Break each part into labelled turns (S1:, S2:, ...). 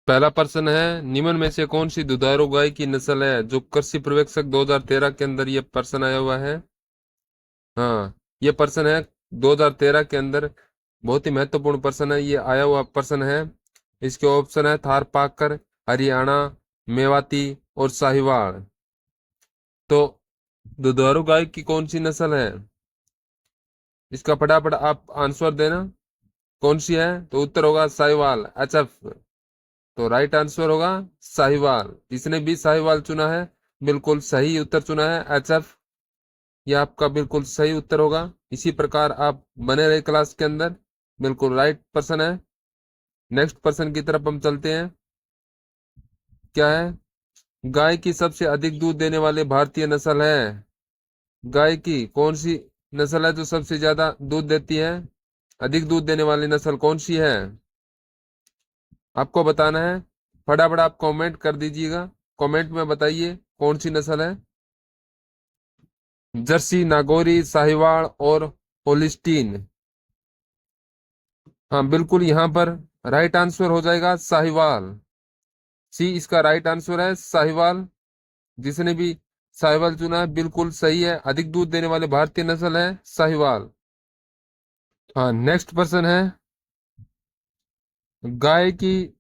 S1: पहला प्रश्न है, निम्न में से कौन सी दुधारू गाय की नस्ल है? जो कृषि पर्यवेक्षक 2013 के अंदर ये प्रश्न आया हुआ है। हाँ, ये प्रश्न है 2013 के अंदर, बहुत ही महत्वपूर्ण प्रश्न है, ये आया हुआ प्रश्न है। इसके ऑप्शन है थारपाकर, हरियाणा, मेवाती और साहिवाल। तो दुधारू गाय की कौन सी नस्ल है? इसका फटाफट आप आंसर देना। कौन सी है? तो उत्तर होगा साहिवाल, एचएफ। तो राइट आंसर होगा साहिवाल। जिसने भी साहिवाल चुना है, बिल्कुल सही उत्तर चुना है, एचएफ। यह आपका बिल्कुल सही उत्तर होगा। इसी प्रकार आप बने रहे क्लास के अंदर, बिल्कुल राइट पर्सन है। नेक्स्ट पर्सन की तरफ हम चलते हैं। क्या है? गाय की सबसे अधिक दूध देने वाले भारतीय नस्ल है। गाय की कौन सी नस्ल है जो सबसे ज्यादा दूध देती है? अधिक दूध देने वाली नस्ल कौन सी है? आपको बताना है। फटाफट आप कमेंट कर दीजिएगा। कमेंट में बताइए कौन सी नस्ल है। जर्सी, नागौरी, साहिवाल और होलिस्टीन। हाँ, बिल्कुल यहाँ पर राइट आंसर हो जाएगा साहिवाल। सी इसका राइट आंसर है, साहिवाल। जिसने भी साहिवाल चुना है, बिल्कुल सही है। अधिक दूध देने वाले भारतीय नस्ल है साहिवाल। हाँ, नेक्स्ट पर्सन है। गाय की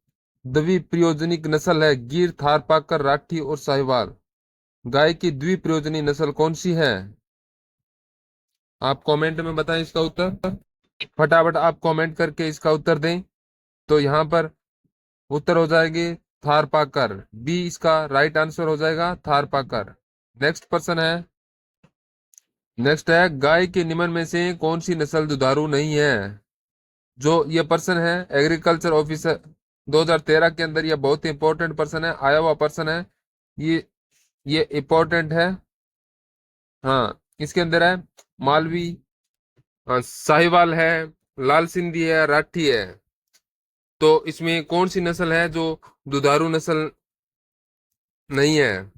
S1: द्विप्रयोजनिक नस्ल है गिर, थारपाकर, राठी और साहिवाल। गाय की द्विप्रयोजनी नस्ल कौन सी है? आप कमेंट में बताएं इसका उत्तर। फटाफट आप कमेंट करके इसका उत्तर दें। तो यहाँ पर उत्तर हो जाएगी थारपाकर। बी इसका राइट आंसर हो जाएगा, थारपाकर। नेक्स्ट पर्सन है। नेक्स्ट है, गाय के निम्न में से कौन सी नस्ल दुधारू नहीं है? जो ये पर्सन है एग्रीकल्चर ऑफिसर 2013 के अंदर, ये बहुत ही इंपॉर्टेंट पर्सन है, आया हुआ पर्सन है। ये ये इंपॉर्टेंट है। हाँ, इसके अंदर है मालवी, साहिवाल है, लाल सिंधी है, राठी है। तो इसमें कौन सी नस्ल है जो दुधारू नस्ल नहीं है?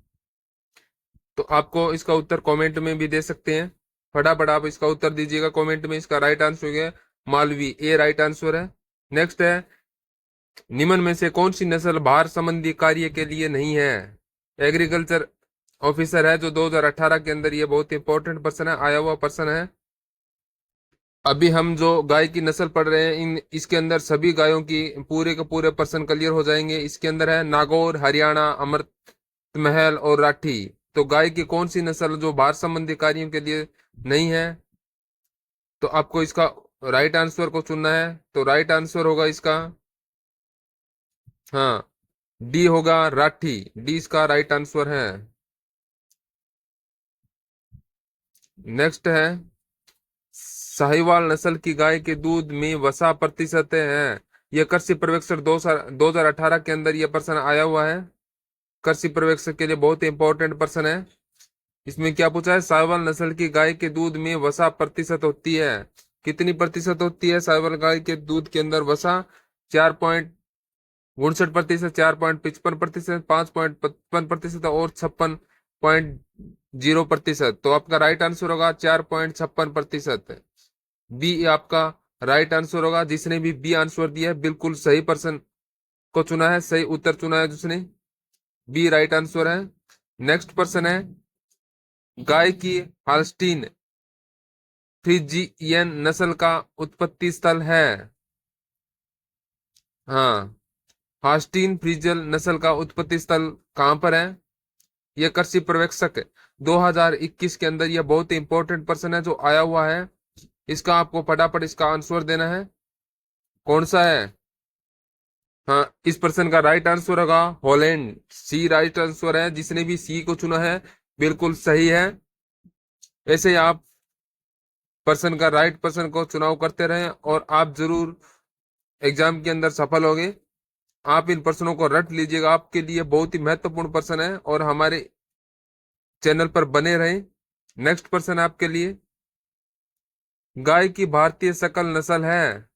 S1: तो आपको इसका उत्तर कमेंट में भी दे सकते हैं। फटाफट आप इसका उत्तर दीजिएगा कमेंट में। इसका राइट आंसर है मालवी, ए राइट आंसर है। नेक्स्ट है, निम्न में से कौन सी नस्ल भार संबंधी कार्य के लिए नहीं है? एग्रीकल्चर ऑफिसर है जो 2018 के अंदर, ये बहुत इंपॉर्टेंट पर्सन है, आया हुआ पर्सन है। अभी हम जो गाय की नस्ल पढ़ रहे हैं, इन इसके अंदर सभी गायों की पूरे के पूरे पर्सन क्लियर हो जाएंगे। इसके अंदर है नागौर, हरियाणा, अमृत महल और राठी। तो गाय की कौन सी नस्ल जो भार संबंधी कार्यों के लिए नहीं है? तो आपको इसका राइट आंसर को चुनना है। तो राइट आंसर होगा इसका, हाँ, डी होगा, राठी। डी इसका राइट आंसर है। नेक्स्ट है, साहिवाल नस्ल की गाय के दूध में वसा प्रतिशत है। यह कृषि पर्यवेक्षक 2018 के अंदर यह पर्सन आया हुआ है। कृषि पर्यवेक्षक के लिए बहुत ही इंपॉर्टेंट पर्सन है। इसमें क्या पूछा है? साहिवाल नस्ल की गाय के दूध में वसा प्रतिशत होती है। कितनी प्रतिशत होती है साहिवाल गाय के दूध के अंदर वसा? 4.59%, 4.55%, 5.55% और 56.0%। तो आपका राइट आंसर होगा 4.56%। बी आपका राइट आंसर होगा। जिसने भी बी आंसर दिया है, बिल्कुल सही पर्सन को चुना है, सही उत्तर चुना है जिसने। बी राइट आंसर है। नेक्स्ट पर्सन है, गाय की हाल्स्टीन फ्रीजियन नस्ल का उत्पत्ति स्थल है। हाँ, हाल्स्टीन फ्रीजियन नस्ल का उत्पत्ति स्थल कहां पर है? यह कृषि पर्यवेक्षक 2021 के अंदर, यह बहुत ही इंपॉर्टेंट पर्सन है जो आया हुआ है। इसका आपको फटाफट इसका आंसर देना है। कौन सा है? हाँ, इस पर्सन का राइट आंसर होगा हॉलैंड। सी राइट आंसर है। जिसने भी सी को चुना है, बिल्कुल सही है। ऐसे ही आप पर्सन का राइट पर्सन को चुनाव करते रहें और आप जरूर एग्जाम के अंदर सफल होंगे। आप इन पर्सनों को रट लीजिएगा, आपके लिए बहुत ही महत्वपूर्ण पर्सन है, और हमारे चैनल पर बने रहें। नेक्स्ट पर्सन आपके लिए, गाय की भारतीय सकल नस्ल है।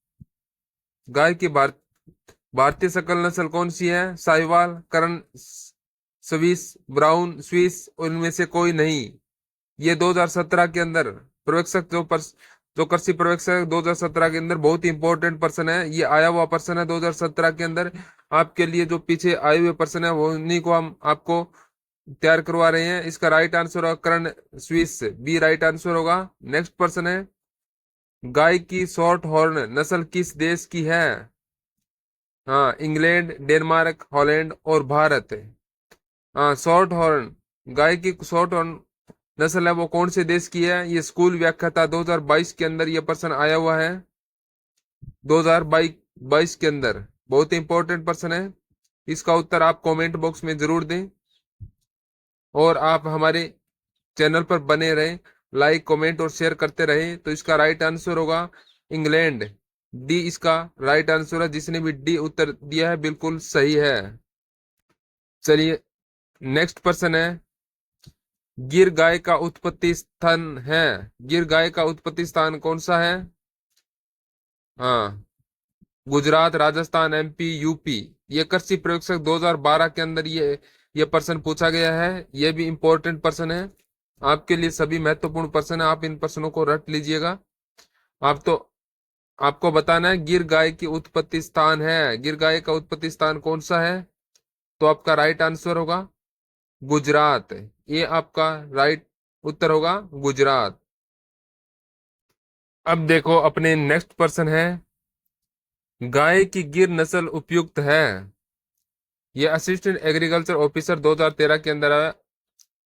S1: गाय की भारतीय सकल नस्ल कौन सी है? साहिवाल, करण, स्विस, ब्राउन, स्विस, उनमें से कोई नहीं। ये 2017 के अंदर पर्यवेक्षक जो कृषि पर्यवेक्षक 2017 के अंदर बहुत ही इंपॉर्टेंट पर्सन है, ये आया हुआ पर्सन है 2017 के अंदर। आपके लिए जो पीछे आए हुए पर्सन है वो उन्हीं को हम आपको तैयार करवा रहे हैं। इसका राइट आंसर होगा कर्ण स्विस, बी राइट आंसर होगा। नेक्स्ट पर्सन है, गाय की शॉर्ट हॉर्न नस्ल किस देश की है? हाँ, इंग्लैंड, डेनमार्क, हॉलैंड और भारत। हाँ, शॉर्ट हॉर्न, गाय की शॉर्ट हॉर्न नस्ल है वो कौन से देश की है? ये स्कूल व्याख्याता 2022 के अंदर ये पर्सन आया हुआ है, 2022 के अंदर। बहुत ही इंपॉर्टेंट पर्सन है। इसका उत्तर आप कमेंट बॉक्स में जरूर दें और आप हमारे चैनल पर बने रहें, लाइक कमेंट और शेयर करते रहें। तो इसका राइट आंसर होगा इंग्लैंड, डी इसका राइट आंसर है। जिसने भी डी उत्तर दिया है बिल्कुल सही है। चलिए नेक्स्ट पर्सन है, गिर गाय का उत्पत्ति स्थान है, गिर गाय का उत्पत्ति स्थान कौन सा है? हाँ, गुजरात, राजस्थान, एमपी, यूपी। ये कृषि प्रयोगशाला 2012 के अंदर ये पर्सन पूछा गया है। ये भी इंपॉर्टेंट पर्सन है आपके लिए, सभी महत्वपूर्ण पर्सन है। आप इन पर्सनों को रट लीजिएगा। आप तो आपको बताना है गिर गाय की उत्पत्ति स्थान है, गिर गाय का उत्पत्ति स्थान कौन सा है? तो आपका राइट आंसर होगा गुजरात, ये आपका राइट उत्तर होगा गुजरात। अब देखो अपने नेक्स्ट पर्सन है, गाय की गिर नस्ल उपयुक्त है। ये असिस्टेंट एग्रीकल्चर ऑफिसर 2013 के अंदर है।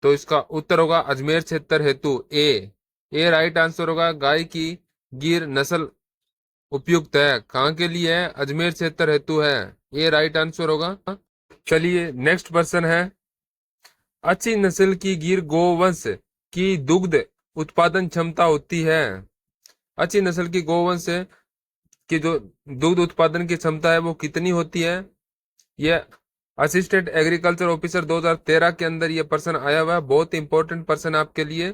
S1: तो इसका उत्तर होगा अजमेर क्षेत्र हेतु, ए राइट आंसर होगा। गाय की गिर नस्ल उपयुक्त है, कहाँ के लिए है? अजमेर क्षेत्र हेतु है, ये राइट आंसर होगा। चलिए नेक्स्ट पर्सन है, अच्छी नस्ल की गिर गोवंश की दुग्ध उत्पादन क्षमता होती है। अच्छी नस्ल की गोवंश की जो दुग्ध उत्पादन की क्षमता है वो कितनी होती है? ये असिस्टेंट एग्रीकल्चर ऑफिसर 2013 के अंदर ये पर्सन आया हुआ है, बहुत इंपॉर्टेंट पर्सन आपके लिए।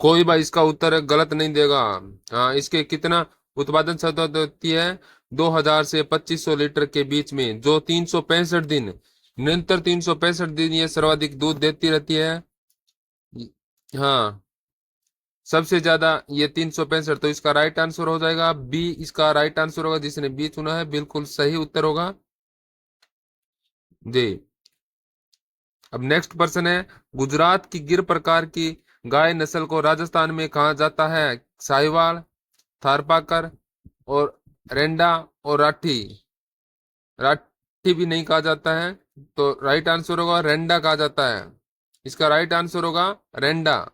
S1: कोई भाई इसका उत्तर गलत नहीं देगा। हाँ, इसके कितना उत्पादन क्षमता होती है? 2000 से 2500 लीटर के बीच में, जो 365 दिन, निरंतर 365 दिन ये सर्वाधिक दूध देती रहती है। हाँ, सबसे ज्यादा ये 365। तो इसका राइट आंसर हो जाएगा बी, इसका राइट आंसर होगा। जिसने बी चुना है बिल्कुल सही उत्तर होगा जी। अब नेक्स्ट पर्सन है, गुजरात की गिर प्रकार की गाय नस्ल को राजस्थान में कहा जाता है? साहिवाल, थारपाकर और रेंडा और राठी। राठी भी नहीं कहा जाता है, तो राइट आंसर होगा रेंडा कहा जाता है। इसका राइट आंसर होगा रेंडा,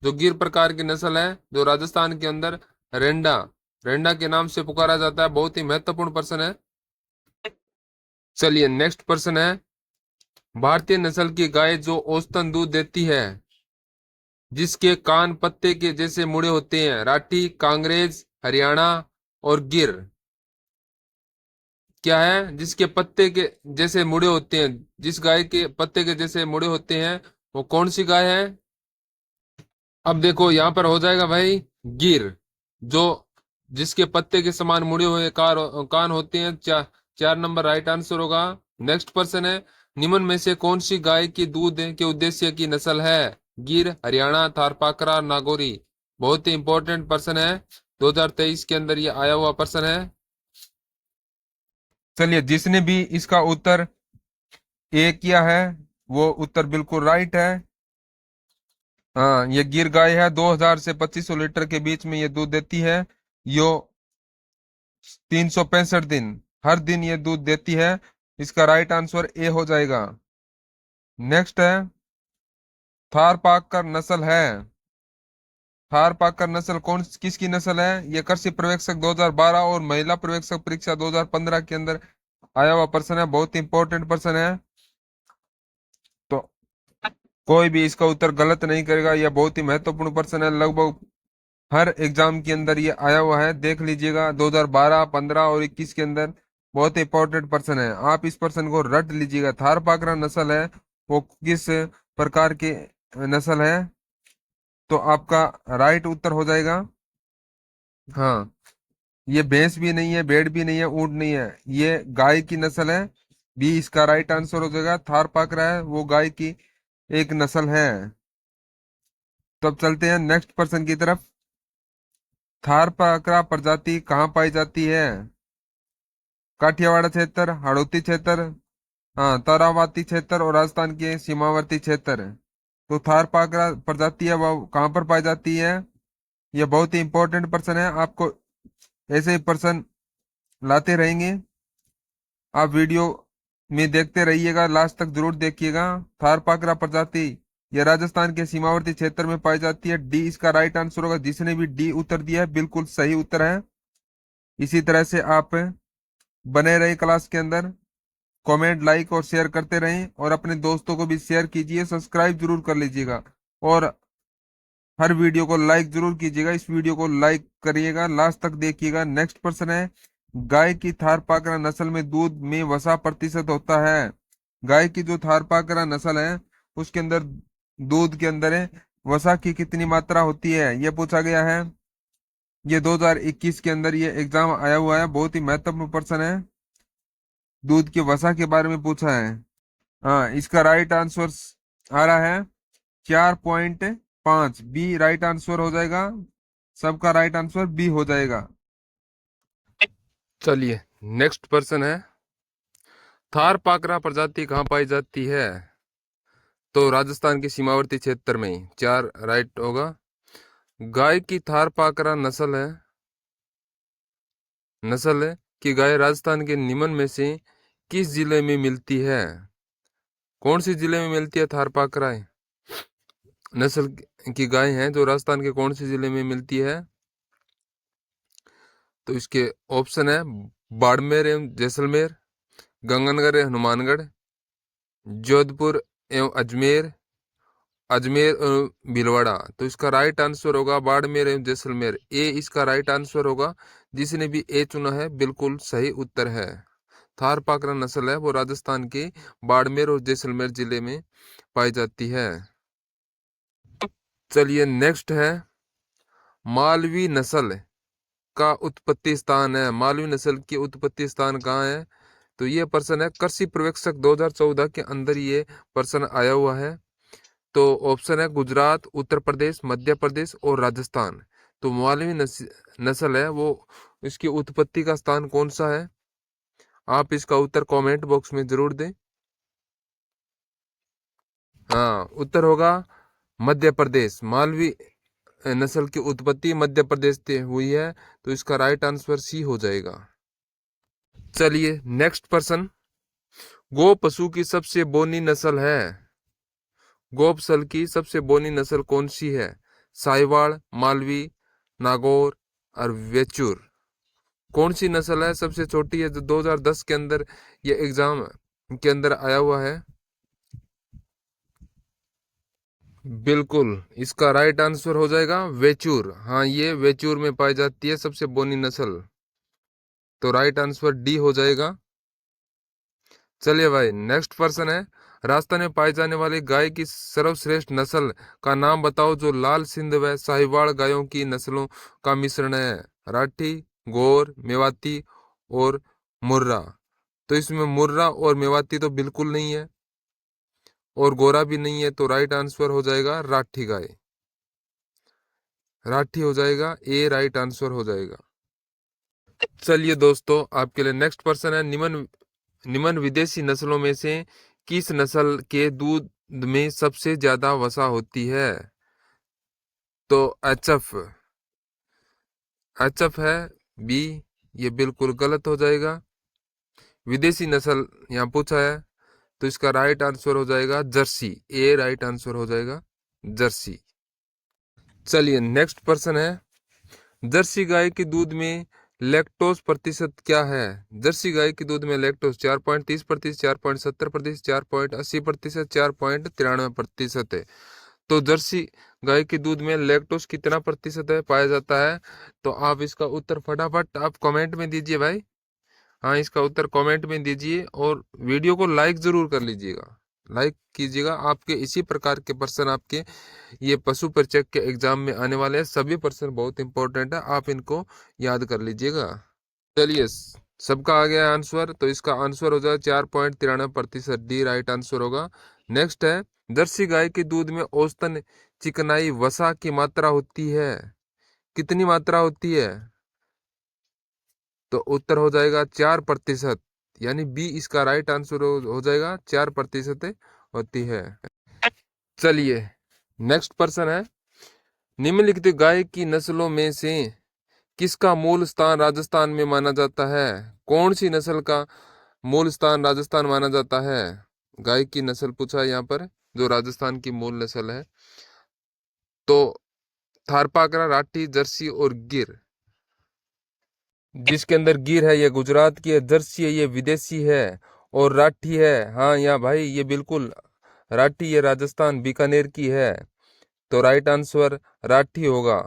S1: जो गिर प्रकार की नस्ल है जो राजस्थान के अंदर रेंडा, रेंडा के नाम से पुकारा जाता है। बहुत ही महत्वपूर्ण पर्सन है। चलिए नेक्स्ट पर्सन है, भारतीय नस्ल की गाय जो औसतन दूध देती है, जिसके कान पत्ते के जैसे मुड़े होते हैं, राठी, कांग्रेज, हरियाणा और गिर। क्या है? जिसके पत्ते के जैसे मुड़े होते हैं, जिस गाय के पत्ते के जैसे मुड़े होते हैं वो कौन सी गाय है? अब देखो यहाँ पर हो जाएगा भाई गिर, जो जिसके पत्ते के समान मुड़े हुए कान होते हैं। 4 नंबर राइट आंसर होगा। नेक्स्ट पर्सन है, निम्न में से कौन सी गाय की दूध के उद्देश्य की नस्ल है? गिर, हरियाणा, थारपाकरा, नागौरी। बहुत ही इंपॉर्टेंट पर्सन है, 2023 के अंदर ये आया हुआ पर्सन है। चलिए जिसने भी इसका उत्तर ए किया है वो उत्तर बिल्कुल राइट है। हाँ, ये गिर गाय है, 2000 से 2500 लीटर के बीच में ये दूध देती है। यो 365 दिन, हर दिन ये दूध देती है। इसका राइट आंसर ए हो जाएगा। नेक्स्ट है, थार पाकर नस्ल है, थार पाकर नस्ल कौन किसकी नस्ल है? ये कृषि पर्यवेक्षक 2012 और महिला पर्यवेक्षक परीक्षा 2015 के अंदर आया हुआ पर्सन है, बहुत इंपॉर्टेंट पर्सन है। तो कोई भी इसका उत्तर गलत नहीं करेगा, यह बहुत ही महत्वपूर्ण पर्सन है। लगभग हर एग्जाम के अंदर ये आया हुआ है, देख लीजिएगा 2012, 15 और 21 के अंदर। बहुत इंपॉर्टेंट पर्सन है, आप इस पर्सन को रट लीजिएगा। थारपाकरा नस्ल है वो किस प्रकार की नस्ल है? तो आपका राइट उत्तर हो जाएगा, हाँ, ये भैंस भी नहीं है, भेड़ भी नहीं है, ऊंट नहीं है, ये गाय की नस्ल है। बी इसका राइट आंसर हो जाएगा। थारपाकरा है वो गाय की एक नस्ल है। तो अब चलते हैं नेक्स्ट पर्सन की तरफ। थारपाकरा प्रजाति कहाँ पाई जाती है? काठियावाड़ क्षेत्र, हाड़ौती क्षेत्र, हाँ तारावती क्षेत्र और राजस्थान के सीमावर्ती क्षेत्र। तो थारपाकरा प्रजाति है वो कहाँ पर पाई जाती है? यह बहुत ही इंपॉर्टेंट पर्सन है, आपको ऐसे ही पर्सन लाते रहेंगे। आप वीडियो में देखते रहिएगा, लास्ट तक जरूर देखिएगा। थारपाकरा प्रजाति यह राजस्थान के सीमावर्ती क्षेत्र में पाई जाती है। डी इसका राइट आंसर होगा। जिसने भी डी उत्तर दिया है बिल्कुल सही उत्तर है। इसी तरह से आप बने रहे क्लास के अंदर, कमेंट लाइक और शेयर करते रहें और अपने दोस्तों को भी शेयर कीजिए, सब्सक्राइब जरूर कर लीजिएगा और हर वीडियो को लाइक जरूर कीजिएगा। इस वीडियो को लाइक करिएगा, लास्ट तक देखिएगा। नेक्स्ट पर्सन है, गाय की थारपाकरा नस्ल में दूध में वसा प्रतिशत होता है? गाय की जो थारपाकरा नस्ल है उसके अंदर दूध के अंदर है वसा की कितनी मात्रा होती है, यह पूछा गया है। ये 2021 के अंदर ये एग्जाम आया हुआ है, बहुत ही महत्वपूर्ण प्रश्न है। दूध की वसा के बारे में पूछा है। हाँ, इसका राइट आंसर आ रहा है 4.5। बी राइट आंसर हो जाएगा। सबका राइट आंसर बी हो जाएगा। चलिए नेक्स्ट पर्सन है, थारपाकरा प्रजाति कहाँ पाई जाती है? तो राजस्थान के सीमावर्ती क्षेत्र में। 4 राइट होगा। गाय की थारपाकरा नस्ल की गाय राजस्थान के निम्न में से किस जिले में मिलती है? कौन सी जिले में मिलती है थारपाकरा नस्ल की गाय हैं जो राजस्थान के कौन से जिले में मिलती है? तो इसके ऑप्शन है बाड़मेर एवं जैसलमेर, गंगानगर एवं हनुमानगढ़, जोधपुर एवं अजमेर, अजमेर एवं भीलवाड़ा। तो इसका राइट आंसर होगा बाड़मेर एवं जैसलमेर। ए इसका राइट आंसर होगा। जिसने भी ए चुना है बिल्कुल सही उत्तर है। थारपाकरा नस्ल है वो राजस्थान के बाड़मेर और जैसलमेर जिले में पाई जाती है। चलिए नेक्स्ट है, मालवी नस्ल का उत्पत्ति स्थान है। मालवी नस्ल की उत्पत्ति स्थान कहाँ है? तो ये पर्सन है कृषि पर्यवेक्षक 2014 के अंदर ये पर्सन आया हुआ है। तो ऑप्शन है गुजरात, उत्तर प्रदेश, मध्य प्रदेश और राजस्थान। तो मालवी नस्ल है वो, इसकी उत्पत्ति का स्थान कौन सा है? आप इसका उत्तर कमेंट बॉक्स में जरूर दें। हाँ, उत्तर होगा मध्य प्रदेश। मालवी नस्ल की उत्पत्ति मध्य प्रदेश से हुई है। तो इसका राइट आंसर सी हो जाएगा। चलिए नेक्स्ट पर्सन, गो पशु की सबसे बोनी नस्ल है। गोपसल की सबसे बोनी नस्ल कौन सी है? साहिवाल, मालवी, नागौर और वेचूर। कौन सी नस्ल है सबसे छोटी है जो 2010 के अंदर ये एग्जाम के अंदर आया हुआ है? बिल्कुल इसका राइट आंसर हो जाएगा वेचूर। हाँ, ये वेचूर में पाई जाती है सबसे बोनी नस्ल। तो राइट आंसर डी हो जाएगा। चलिए भाई नेक्स्ट पर्सन है, राजस्थान में पाई जाने वाली गाय की सर्वश्रेष्ठ नस्ल का नाम बताओ जो लाल सिंध व साहिवाल गायों की नस्लों का मिश्रण है। राठी, गौर, मेवाती और मुर्रा। तो इसमें मुर्रा और मेवाती तो बिल्कुल नहीं है और गोरा भी नहीं है। तो राइट आंसर हो जाएगा राठी गाय। राठी हो जाएगा, ए राइट आंसर हो जाएगा। चलिए दोस्तों आपके लिए नेक्स्ट पर्सन है, निम्न विदेशी नस्लों में से किस नस्ल के दूध में सबसे ज्यादा वसा होती है? तो एचएफ है बी, ये बिल्कुल गलत हो जाएगा। विदेशी नस्ल यहाँ पूछा है तो इसका राइट आंसर हो जाएगा जर्सी। ए राइट आंसर हो जाएगा जर्सी। चलिए नेक्स्ट पर्सन है, जर्सी गाय के दूध में लैक्टोज प्रतिशत क्या है? जर्सी गाय के दूध में लैक्टोज 4.30%, 4.70%, 4.80%, 4.93% है। तो जर्सी गाय के दूध में लैक्टोज कितना प्रतिशत है पाया जाता है? तो आप इसका उत्तर फटाफट आप कमेंट में दीजिए भाई। हाँ, इसका उत्तर कमेंट में दीजिए और वीडियो को लाइक जरूर कर लीजिएगा, लाइक कीजिएगा। आपके इसी प्रकार के प्रश्न आपके ये पशु परिचय के एग्जाम में आने वाले हैं। सभी प्रश्न बहुत इंपॉर्टेंट है, आप इनको याद कर लीजिएगा। चलिए सबका आ गया आंसर, तो इसका आंसर हो जाए 4.93%। डी राइट आंसर होगा। नेक्स्ट है जर्सी गाय के दूध में औसतन चिकनाई वसा की मात्रा होती है, कितनी मात्रा होती है? तो उत्तर हो जाएगा 4%, यानी बी इसका राइट आंसर हो जाएगा, 4% होती है। चलिए नेक्स्ट पर्सन है, निम्नलिखित गाय की नस्लों में से किसका मूल स्थान राजस्थान में माना जाता है? कौन सी नस्ल का मूल स्थान राजस्थान माना जाता है? गाय की नस्ल पूछा है यहाँ पर, जो राजस्थान की मूल नस्ल है। तो थारपाकरा, राठी, जर्सी और गिर। जिसके अंदर गिर है ये गुजरात की है, जर्सी है ये विदेशी है, और राठी है, हाँ यहाँ भाई ये बिल्कुल राठी, ये राजस्थान बीकानेर की है। तो राइट आंसर राठी होगा,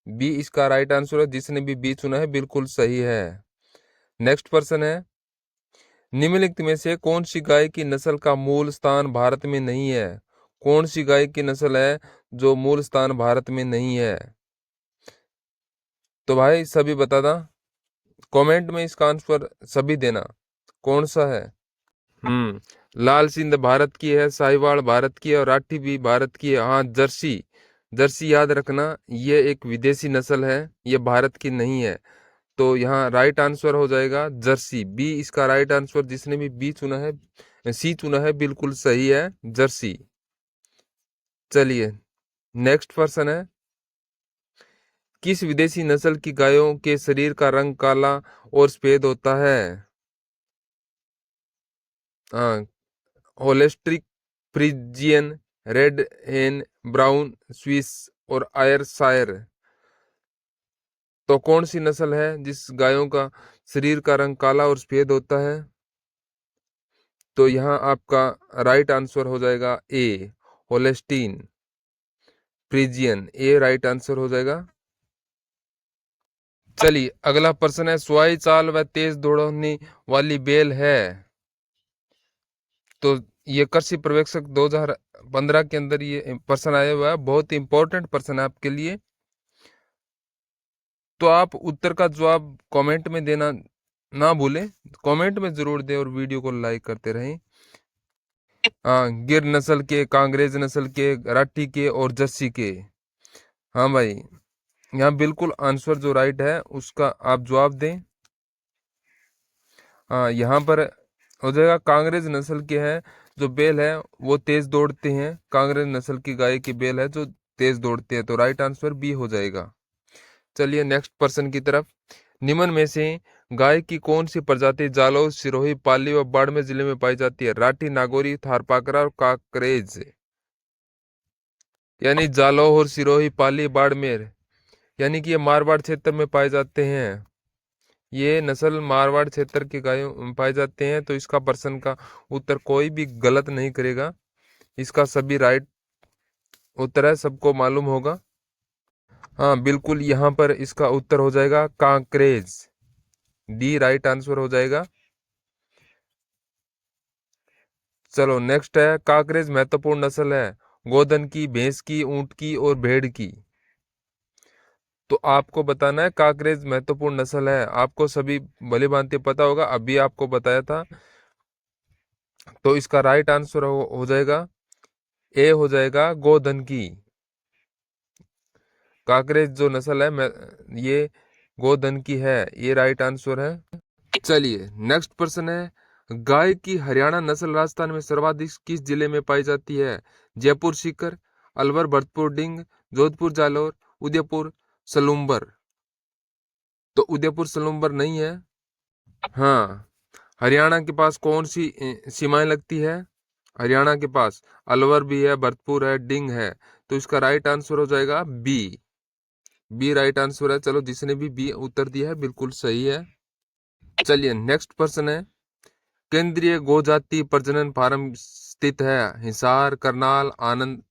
S1: बी इसका राइट आंसर है। जिसने भी बी चुना है बिल्कुल सही है। नेक्स्ट पर्सन है, निम्नलिखित में से कौन सी गाय की नस्ल का मूल स्थान भारत में नहीं है? कौन सी गाय की नस्ल है जो मूल स्थान भारत में नहीं है? तो भाई सभी बता दा, कमेंट में इसका आंसर सभी देना, कौन सा है? लाल सिंध भारत की है, साहिवाल भारत की है, और राठी भी भारत की है। हाँ जर्सी, जर्सी याद रखना, ये एक विदेशी नस्ल है, ये भारत की नहीं है। तो यहाँ राइट आंसर हो जाएगा जर्सी, बी इसका राइट आंसर। जिसने भी बी चुना है, सी चुना है, बिल्कुल सही है, जर्सी। चलिए नेक्स्ट पर्सन है, किस विदेशी नस्ल की गायों के शरीर का रंग काला और सफेद होता है? हाँ, होलिस्टिक, फ्रिजियन, रेड हेन, ब्राउन स्विस और आयरशायर। तो कौन सी नस्ल है जिस गायों का शरीर का रंग काला और सफेद होता है? तो यहाँ आपका राइट आंसर हो जाएगा ए, होलेस्टीन फ्रिजियन, ए राइट आंसर हो जाएगा। चलिए अगला प्रश्न है, स्वाई चाल व तेज दौड़ने वाली बेल है। तो ये कृषि पर्यवेक्षक 2015 के अंदर ये प्रश्न आया हुआ है, बहुत इंपॉर्टेंट प्रश्न है आपके लिए। तो आप उत्तर का जवाब कमेंट में देना ना भूलें, कमेंट में जरूर दें और वीडियो को लाइक करते रहें। हाँ, गिर नस्ल के, कांग्रेज नस्ल के, राठी के और जर्सी के। हाँ भाई, यहाँ बिल्कुल आंसर जो राइट है उसका आप जवाब दें। हाँ यहाँ पर हो जाएगा, कांग्रेज नस्ल के हैं जो बैल है वो तेज दौड़ते हैं, कांग्रेज नस्ल की गाय की बैल है जो तेज दौड़ते हैं। तो राइट आंसर बी हो जाएगा। चलिए नेक्स्ट पर्सन की तरफ, निम्न में से गाय की कौन सी प्रजाति जालौर, सिरोही, पाली व बाड़मेर जिले में पाई जाती है? राठी, नागौरी, थारपाकरा और काकरेज। यानी जालौर, सिरोही, पाली, बाड़मेर, यानी कि ये मारवाड़ क्षेत्र में पाए जाते हैं। ये नस्ल मारवाड़ क्षेत्र के गायों पाए जाते हैं। तो इसका पर्सन का उत्तर कोई भी गलत नहीं करेगा, इसका सभी राइट उत्तर है, सबको मालूम होगा। हाँ बिल्कुल, यहाँ पर इसका उत्तर हो जाएगा कांकरेज, डी राइट आंसर हो जाएगा। चलो नेक्स्ट है, कांकरेज महत्वपूर्ण नस्ल है गोधन की, भैंस की, ऊंट की और भेड़ की। तो आपको बताना है कांकरेज महत्वपूर्ण नस्ल है, आपको सभी भली भांति पता होगा, अभी आपको बताया था। तो इसका राइट आंसर हो जाएगा ए हो जाएगा गोधन की। कांकरेज जो नस्ल है ये गोधन की है, ये राइट आंसर है। चलिए नेक्स्ट प्रश्न है, गाय की हरियाणा नस्ल राजस्थान में सर्वाधिक किस जिले में पाई जाती है? जयपुर सीकर, अलवर, भरतपुर, डिंग, जोधपुर, जालौर, उदयपुर, सलूम्बर। तो उदयपुर सलूम्बर नहीं है। हाँ, हरियाणा के पास कौन सी सीमाएं लगती है? हरियाणा के पास अलवर भी है, भरतपुर है, डिंग है। तो इसका राइट आंसर हो जाएगा बी, बी राइट आंसर है। चलो जिसने भी बी उत्तर दिया है बिल्कुल सही है। चलिए नेक्स्ट प्रश्न है, केंद्रीय गोजाति प्रजनन फार्म स्थित है हिसार, करनाल, आनंद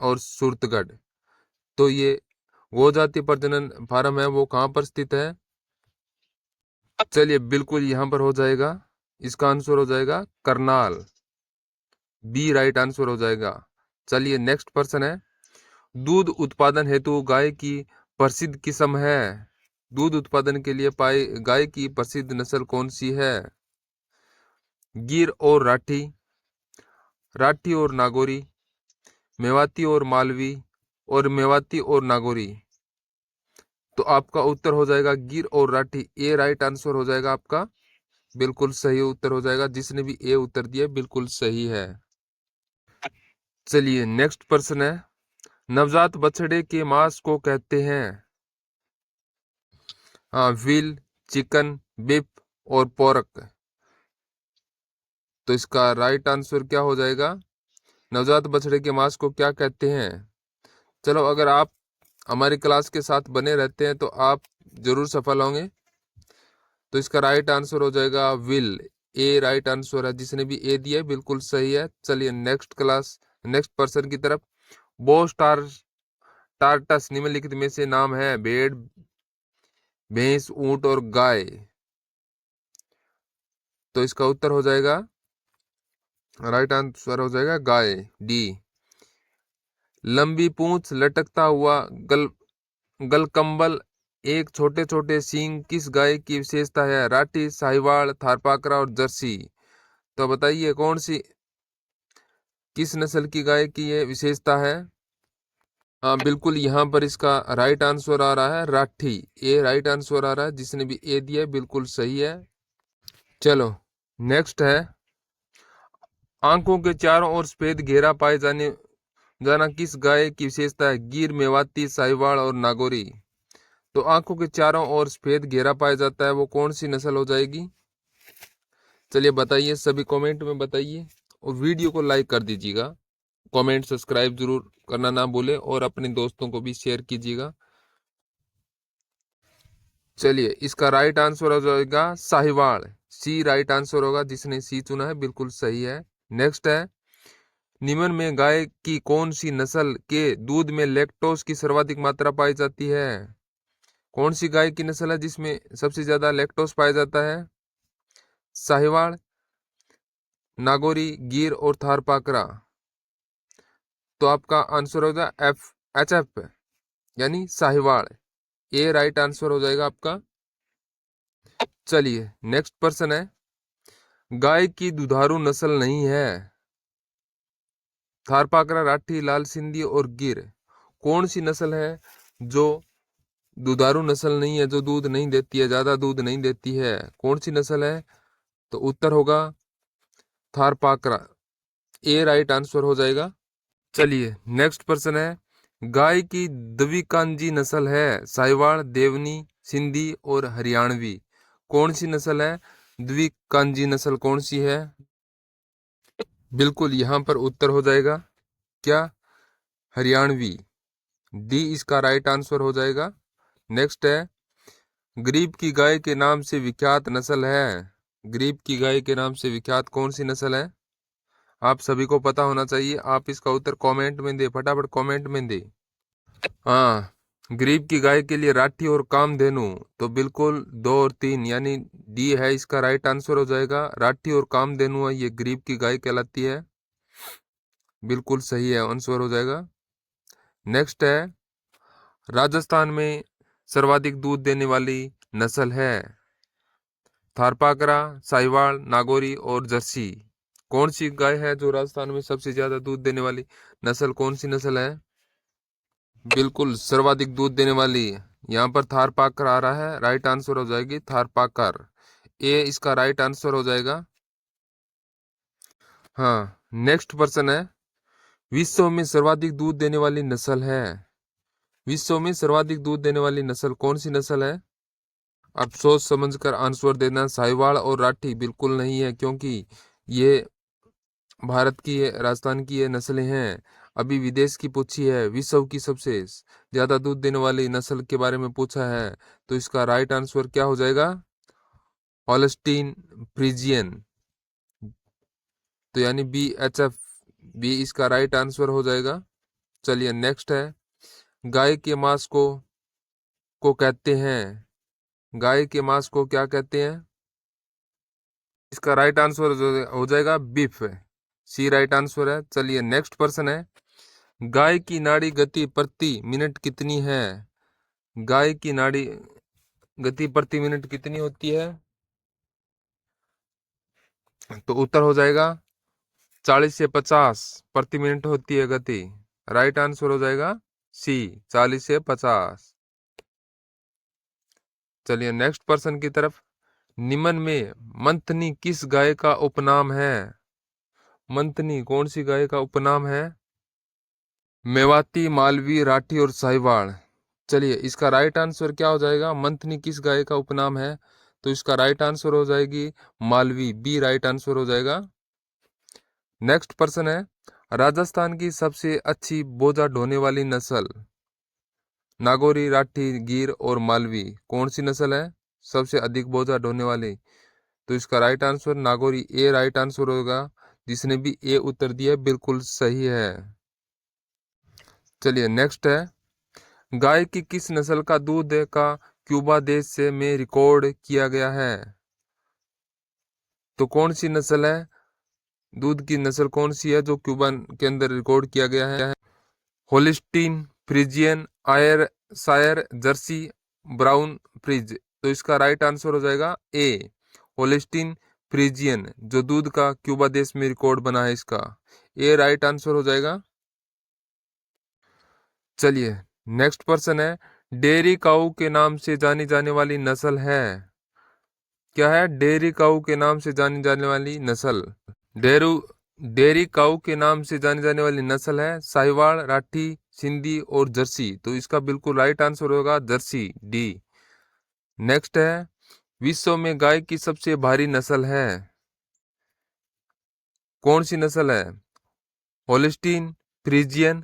S1: और सूरतगढ़। तो ये गोजाति प्रजनन फार्म है वो कहाँ पर स्थित है? चलिए बिल्कुल यहाँ पर हो जाएगा, इसका आंसर हो जाएगा करनाल, बी राइट आंसर हो जाएगा। चलिए नेक्स्ट प्रश्न है, दूध उत्पादन हेतु गाय की प्रसिद्ध किस्म है? दूध उत्पादन के लिए पाई गाय की प्रसिद्ध नस्ल कौन सी है? गिर और राठी, राठी और नागौरी, मेवाती और मालवी, और मेवाती और नागौरी। तो आपका उत्तर हो जाएगा गिर और राठी। ए राइट आंसर हो जाएगा आपका, बिल्कुल सही उत्तर हो जाएगा। जिसने भी ए उत्तर दिया बिल्कुल सही है। चलिए नेक्स्ट प्रश्न है, नवजात बछड़े के मांस को कहते हैं? हाँ, विल, चिकन, बीफ और पोरक। तो इसका राइट आंसर क्या हो जाएगा? नवजात बछड़े के मांस को क्या कहते हैं? चलो, अगर आप हमारी क्लास के साथ बने रहते हैं तो आप जरूर सफल होंगे। तो इसका राइट आंसर हो जाएगा विल। ए राइट आंसर है। जिसने भी ए दिया है बिल्कुल सही है। चलिए नेक्स्ट पर्सन की तरफ। बो स्टार टार्टस निम्नलिखित में से नाम है? भेड़, भैंस, ऊंट और गाय। तो इसका उत्तर हो जाएगा, राइट आंसर हो जाएगा गाय, डी। लंबी पूंछ, लटकता हुआ गलकंबल, एक छोटे छोटे सींग किस गाय की विशेषता है? राठी, साहिवाल, थारपाकरा और जर्सी। तो बताइए कौन सी, किस नस्ल की गाय की ये विशेषता है? हाँ बिल्कुल, यहाँ पर इसका राइट आंसर आ रहा है राठी। ए राइट आंसर आ रहा है। जिसने भी ए दिया है बिल्कुल सही है। चलो नेक्स्ट है, आंखों के चारों ओर सफेद घेरा पाए जाना किस गाय की विशेषता है? गिर, मेवाती, साहिवाल और नागौरी। तो आंखों के चारों ओर सफेद घेरा पाया जाता है, वो कौन सी नस्ल हो जाएगी? चलिए बताइए, सभी कमेंट में बताइए और वीडियो को लाइक कर दीजिएगा। कमेंट सब्सक्राइब जरूर करना ना भूले और अपने दोस्तों को भी शेयर कीजिएगा। चलिए इसका राइट आंसर हो जाएगा साहिवाल। सी राइट आंसर होगा। जिसने सी चुना है बिल्कुल सही है। नेक्स्ट है, निम्न में गाय की कौन सी नस्ल के दूध में लैक्टोज की सर्वाधिक मात्रा पाई जाती है? कौन सी गाय की नस्ल है जिसमें सबसे ज्यादा लैक्टोज पाया जाता है? साहिवाल, नागौरी, गिर और थारपाकरा। तो आपका आंसर होगा एच एफ, यानी साहिवाल। ए राइट आंसर हो जाएगा आपका। चलिए नेक्स्ट पर्सन है, गाय की दुधारू नस्ल नहीं है? थारपाकरा, राठी, लाल सिंधी और गिर। कौन सी नस्ल है जो दुधारू नस्ल नहीं है, जो दूध नहीं देती है, ज्यादा दूध नहीं देती है? कौन सी नस्ल है? तो उत्तर होगा थारपाकरा। ए राइट आंसर हो जाएगा। चलिए नेक्स्ट पर्सन है, गाय की द्विकांजी नस्ल है? साहिवाल, देवनी, सिंधी और हरियाणवी। कौन सी नस्ल है? द्विकांजी नस्ल कौन सी है? बिल्कुल यहाँ पर उत्तर हो जाएगा क्या? हरियाणवी, डी इसका राइट आंसर हो जाएगा। नेक्स्ट है, गरीब की गाय के नाम से विख्यात नस्ल है? गरीब की गाय के नाम से विख्यात कौन सी नस्ल है? आप सभी को पता होना चाहिए। आप इसका उत्तर कमेंट में दे, फटाफट कमेंट में दे। हाँ, गरीब की गाय के लिए राठी और कामधेनु। तो बिल्कुल 2 और 3 यानी डी है इसका राइट आंसर हो जाएगा। राठी और कामधेनु है, ये गरीब की गाय कहलाती है। बिल्कुल सही है, आंसर हो जाएगा। नेक्स्ट है, राजस्थान में सर्वाधिक दूध देने वाली नस्ल है? थारपाकरा, साहिवाल, नागौरी और जर्सी। कौन सी गाय है जो राजस्थान में सबसे ज्यादा दूध देने वाली नस्ल, कौन सी नस्ल है? बिल्कुल सर्वाधिक दूध देने वाली, यहाँ पर थारपाकर आ रहा है। राइट आंसर हो जाएगी थारपाकर। ए इसका राइट आंसर हो जाएगा। हाँ नेक्स्ट पर्सन है, विश्व में सर्वाधिक दूध देने वाली नस्ल है? विश्व में सर्वाधिक दूध देने वाली नस्ल कौन सी नस्ल है? आप सोच समझ कर आंसर देना। साहिवाल और राठी बिल्कुल नहीं है, क्योंकि ये भारत की राजस्थान की ये नस्लें हैं। अभी विदेश की पूछी है, विश्व की सबसे ज्यादा दूध देने वाली नस्ल के बारे में पूछा है। तो इसका राइट आंसर क्या हो जाएगा? Holstein Friesian. तो यानी BHF, बी इसका राइट आंसर हो जाएगा। चलिए नेक्स्ट है, गाय के मांस को कहते हैं? गाय के मांस को क्या कहते हैं? इसका राइट आंसर हो जाएगा बीफ। सी राइट आंसर है। चलिए नेक्स्ट पर्सन है, गाय की नाड़ी गति प्रति मिनट कितनी है? गाय की नाड़ी गति प्रति मिनट कितनी होती है? तो उत्तर हो जाएगा 40 से 50 प्रति मिनट होती है गति। राइट आंसर हो जाएगा सी, 40 से 50। चलिए नेक्स्ट पर्सन की तरफ। निम्न में मंथनी किस गाय का उपनाम है? मंथनी कौन सी गाय का उपनाम है? मेवाती, मालवी, राठी और साहिवाल। चलिए इसका राइट आंसर क्या हो जाएगा? मंथनी किस गाय का उपनाम है? तो इसका राइट आंसर हो जाएगी मालवी, बी राइट आंसर हो जाएगा। नेक्स्ट पर्सन है, राजस्थान की सबसे अच्छी बोझा ढोने वाली नस्ल? नागौरी, राठी, गिर और मालवी, कौन सी नस्ल है सबसे अधिक बोझा ढोने वाली? तो इसका राइट आंसर नागौरी, ए राइट आंसर होगा। जिसने भी ए उत्तर दिया बिल्कुल सही है। चलिए नेक्स्ट है, गाय की किस नस्ल का दूध का क्यूबा देश से में रिकॉर्ड किया गया है? तो कौन सी नस्ल है, दूध की नस्ल कौन सी है जो क्यूबा के अंदर रिकॉर्ड किया गया है? होलिस्टीन, फ्रिजियन, आयर शायर, जर्सी, ब्राउन फ्रिज। तो इसका राइट आंसर हो जाएगा ए, होलिस्टीन फ्रिजियन, जो दूध का क्यूबा देश में रिकॉर्ड बना है, इसका ए राइट आंसर हो जाएगा। चलिए नेक्स्ट पर्सन है, डेयरी काऊ के नाम से जानी जाने वाली नस्ल है? क्या है? डेयरी काऊ के नाम से जानी जाने वाली नस्ल। डेरू डेयरी काऊ के नाम से जानी जाने वाली नस्ल है साहिवाल, राठी, सिंधी और जर्सी। तो इसका बिल्कुल राइट आंसर होगा जर्सी, डी। नेक्स्ट है, विश्व में गाय की सबसे भारी नस्ल है? कौन सी नस्ल है? Holstein, Phrygian,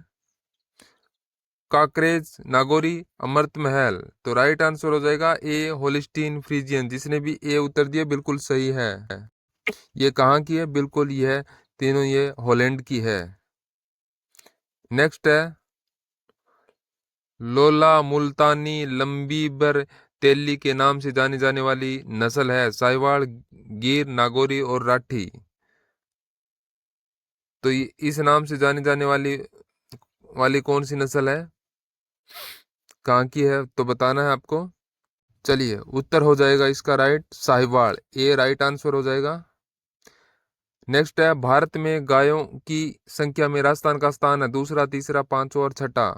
S1: काकरेज, Nagauri, Amrit Mahal. तो राइट आंसर हो जाएगा ए, होलिस्टीन फ्रिजियन। जिसने भी ए उत्तर दिया बिल्कुल सही है। ये कहाँ की है? बिल्कुल यह तीनों ये हॉलैंड की है। नेक्स्ट है, लोला, मुल्तानी, लंबीबर, तेली के नाम से जानी जाने वाली नस्ल है साहिवाल, गिर, नागौरी और राठी। तो इस नाम से जानी जाने वाली वाली कौन सी नस्ल है, कहाँ की है, तो बताना है आपको। चलिए उत्तर हो जाएगा इसका राइट साहिवाल, ए राइट आंसर हो जाएगा। नेक्स्ट है, भारत में गायों की संख्या में राजस्थान का स्थान है दूसरा, तीसरा, पांचवा और छठा?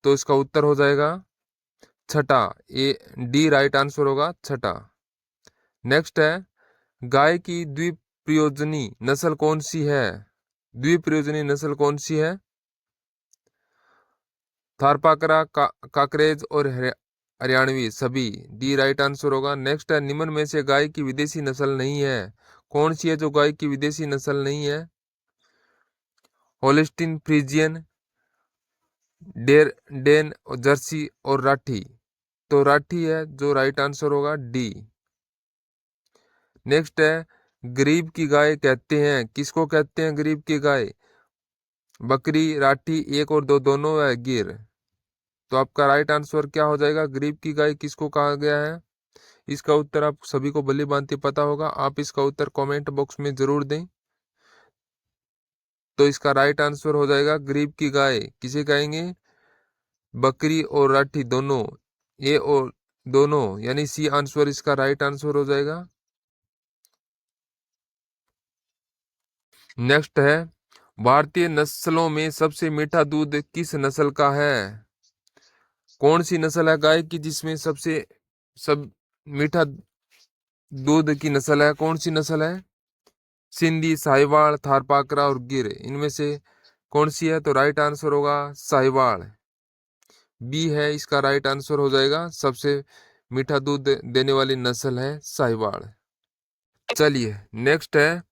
S1: तो इसका उत्तर हो जाएगा छठा, ए डी राइट आंसर होगा, छठा। नेक्स्ट है, गाय की द्विप्रयोजनी नस्ल कौन सी है? द्विप्रयोजनी नस्ल कौन सी है? थारपाकरा, काकरेज और हरियाणवी, सभी, डी राइट आंसर होगा। नेक्स्ट है, निम्न में से गाय की विदेशी नस्ल नहीं है? कौन सी है जो गाय की विदेशी नस्ल नहीं है? होलिस्टीन, फ्रिजियन, डेन, जर्सी और राठी। तो राठी है जो राइट आंसर होगा, डी। नेक्स्ट है, गरीब की गाय कहते हैं, किसको कहते हैं गरीब की गाय? बकरी, राठी, एक और दो दोनों है, गिर। तो आपका राइट आंसर क्या हो जाएगा? गरीब की गाय किसको कहा गया है? इसका उत्तर आप सभी को भली भांति पता होगा, आप इसका उत्तर कमेंट बॉक्स में जरूर दें। तो इसका राइट आंसर हो जाएगा गरीब की गाय किसे कहेंगे? बकरी और राठी दोनों, ए और दोनों, यानी सी आंसर इसका राइट आंसर हो जाएगा। नेक्स्ट है, भारतीय नस्लों में सबसे मीठा दूध किस नस्ल का है? कौन सी नस्ल है गाय की जिसमें सबसे सब मीठा दूध की नस्ल है? कौन सी नस्ल है? सिंधी, साहिवाल, थारपाकरा और गिर, इनमें से कौन सी है? तो राइट आंसर होगा साहिवाल, बी है इसका राइट आंसर हो जाएगा। सबसे मीठा दूध देने वाली नस्ल है साहिवाल। चलिए नेक्स्ट है,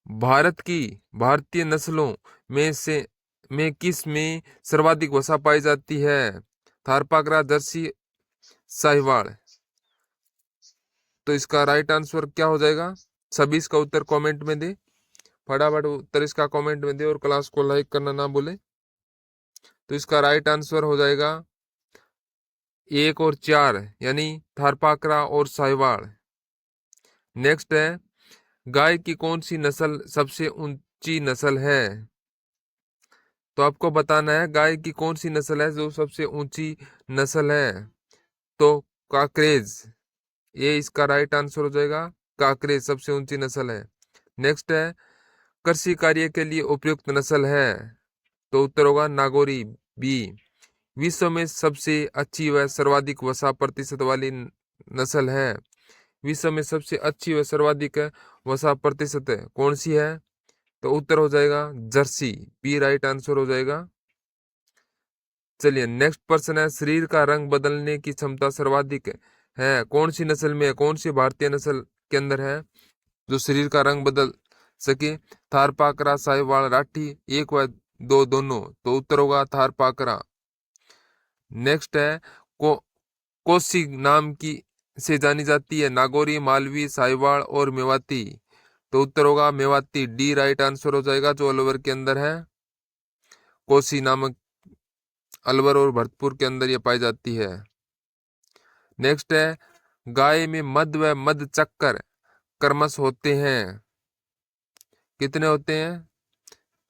S1: भारतीय नस्लों में से में किस में सर्वाधिक वसा पाई जाती है? थारपाकरा, जर्सी, साहिवाल। तो इसका राइट आंसर क्या हो जाएगा? सभी इसका उत्तर कमेंट में दे, फटाफट उत्तर इसका कमेंट में दे और क्लास को लाइक करना ना भूले। तो इसका राइट आंसर हो जाएगा 1 और 4, यानी थारपाकरा और साहिवाल। नेक्स्ट है, गाय की कौन सी नस्ल सबसे ऊंची नस्ल है? तो आपको बताना है गाय की कौन सी नस्ल है जो सबसे ऊंची नस्ल है। तो काकरेज, ये इसका राइट आंसर हो जाएगा, काकरेज सबसे ऊंची नस्ल है। नेक्स्ट है, कृषि कार्य के लिए उपयुक्त नस्ल है? तो उत्तर होगा नागौरी, बी। विश्व में सबसे अच्छी व सर्वाधिक वसा प्रतिशत वाली नस्ल है? विश्व में सबसे अच्छी व सर्वाधिक वसा प्रतिशत कौन सी है? तो उत्तर हो जाएगा जर्सी, बी राइट आंसर हो जाएगा। चलिए नेक्स्ट प्रश्न है, शरीर का रंग बदलने की क्षमता सर्वाधिक है कौन सी नस्ल में है? कौन सी भारतीय नस्ल के अंदर है जो शरीर का रंग बदल सके? थारपाकरा, साहिवाल, राठी, एक व दो दोनों? तो उत्तर होगा थारपाकरा। नेक्स्ट है, कोसी नाम की से जानी जाती है? नागौरी, मालवी, साहिवाल और मेवाती? तो उत्तर होगा मेवाती, डी राइट आंसर हो जाएगा, जो अलवर के अंदर है। कोसी नामक अलवर और भरतपुर के अंदर ये पाई जाती है। नेक्स्ट है, गाय में मद व मद चक्कर क्रमश होते हैं? कितने होते हैं?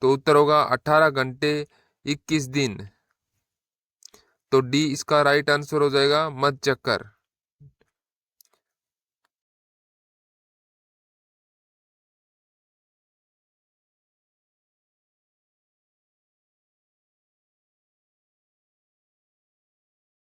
S1: तो उत्तर होगा 18 घंटे 21 दिन। तो डी इसका राइट आंसर हो जाएगा, मद चक्कर।